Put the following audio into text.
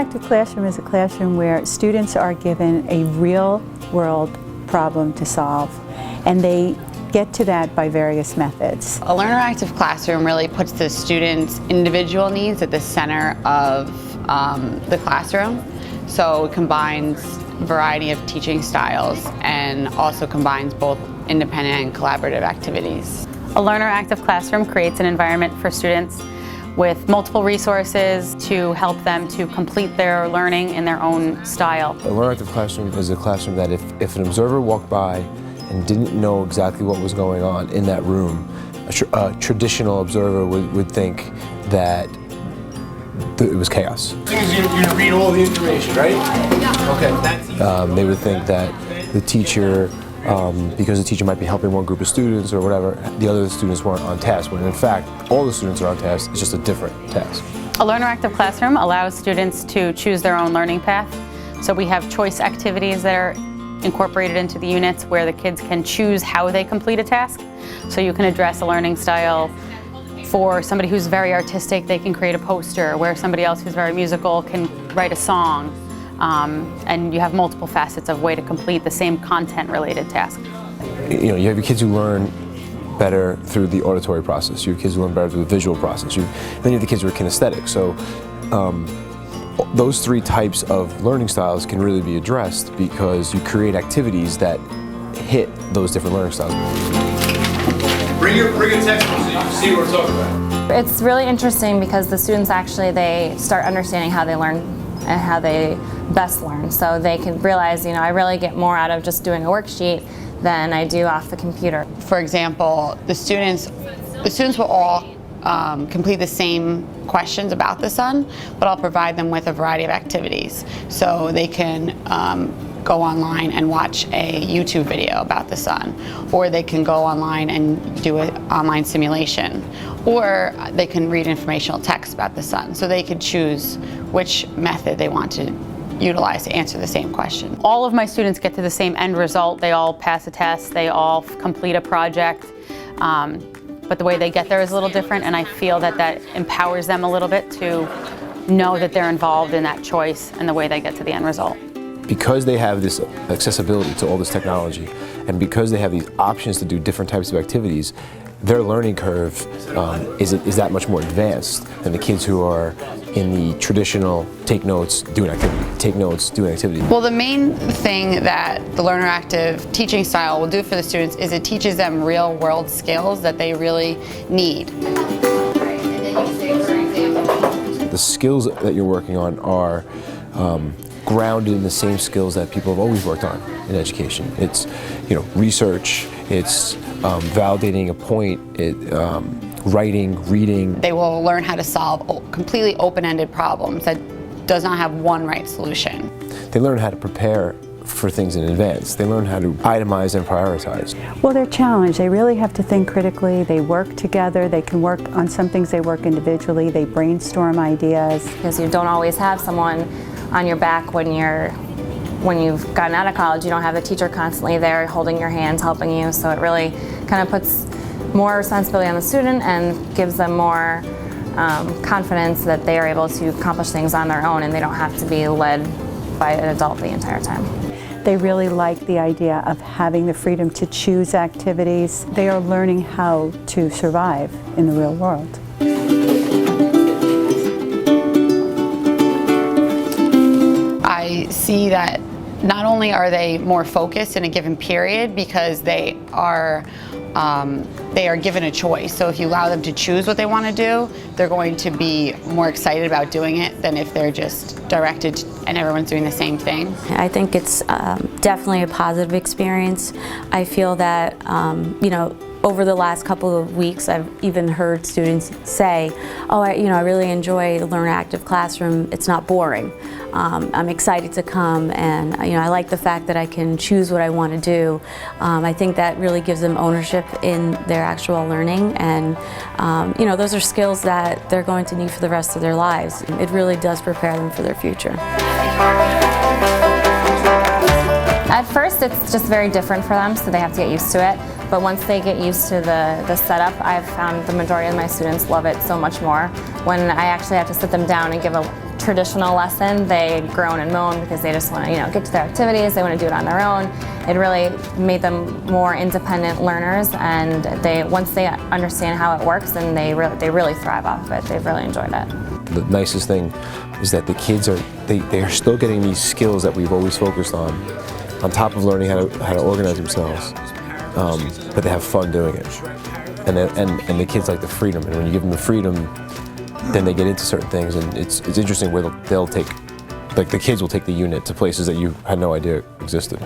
interactive classroom is a classroom where students are given a real-world problem to solve, and they get to that by various methods. A learner-active classroom really puts the students' individual needs at the center of the classroom. So it combines a variety of teaching styles and also combines both independent and collaborative activities. A learner-active classroom creates an environment for students with multiple resources to help them to complete their learning in their own style. A learner-active classroom is a classroom that if an observer walked by and didn't know exactly what was going on in that room, a traditional observer would think that it was chaos. You're going to read all the information, right? Yeah. Okay. They would think that the teacher, because the teacher might be helping one group of students or whatever, the other students weren't on task, when in fact all the students are on task, it's just a different task. A learner-active classroom allows students to choose their own learning path. So we have choice activities that are incorporated into the units where the kids can choose how they complete a task. So you can address a learning style. For somebody who's very artistic, they can create a poster, where somebody else who's very musical can write a song. And you have multiple facets of way to complete the same content-related task. You know, you have your kids who learn better through the auditory process. You have kids who learn better through the visual process. Then you have the kids who are kinesthetic. So those three types of learning styles can really be addressed because you create activities that hit those different learning styles. Bring your textbook so you can see what we're talking about. It's really interesting because the students actually, they start understanding how they learn and how they best learn. So they can realize, I really get more out of just doing a worksheet than I do off the computer. For example, the students will all complete the same questions about the sun, but I'll provide them with a variety of activities. So they can go online and watch a YouTube video about the sun, or they can go online and do an online simulation, or they can read informational text about the sun. So they could choose which method they want to utilize to answer the same question. All of my students get to the same end result. They all pass a test, they all complete a project, but the way they get there is a little different, and I feel that that empowers them a little bit to know that they're involved in that choice and the way they get to the end result. Because they have this accessibility to all this technology, and because they have these options to do different types of activities, their learning curve is that much more advanced than the kids who are in the traditional take notes, do an activity, take notes, do an activity. Well, the main thing that the learner active teaching style will do for the students is it teaches them real world skills that they really need. The skills that you're working on are grounded in the same skills that people have always worked on in education. It's, research, it's validating a point, writing, reading. They will learn how to solve completely open-ended problems that does not have one right solution. They learn how to prepare for things in advance. They learn how to itemize and prioritize. Well, they're challenged. They really have to think critically. They work together. They can work on some things, they work individually. They brainstorm ideas. Because you don't always have someone on your back when you've gotten out of college. You don't have the teacher constantly there holding your hands, helping you, so it really kind of puts more responsibility on the student and gives them more confidence that they are able to accomplish things on their own and they don't have to be led by an adult the entire time. They really like the idea of having the freedom to choose activities. They are learning how to survive in the real world. I see that not only are they more focused in a given period because they are given a choice. So if you allow them to choose what they want to do, they're going to be more excited about doing it than if they're just directed and everyone's doing the same thing. I think it's definitely a positive experience. I feel that, over the last couple of weeks, I've even heard students say, "Oh, I really enjoy the Learner Active Classroom. It's not boring. I'm excited to come, and I like the fact that I can choose what I want to do." I think that really gives them ownership in their actual learning, and those are skills that they're going to need for the rest of their lives. It really does prepare them for their future. At first, it's just very different for them, so they have to get used to it. But once they get used to the setup, I've found the majority of my students love it so much more. When I actually have to sit them down and give a traditional lesson, they groan and moan because they just want to, get to their activities. They want to do it on their own. It really made them more independent learners, and once they understand how it works, then they really thrive off of it. They've really enjoyed it. The nicest thing is that the kids are still getting these skills that we've always focused on top of learning how to organize themselves, but they have fun doing it. And the kids like the freedom, and when you give them the freedom, then they get into certain things, and it's interesting where they'll take, like the kids will take the unit to places that you had no idea existed.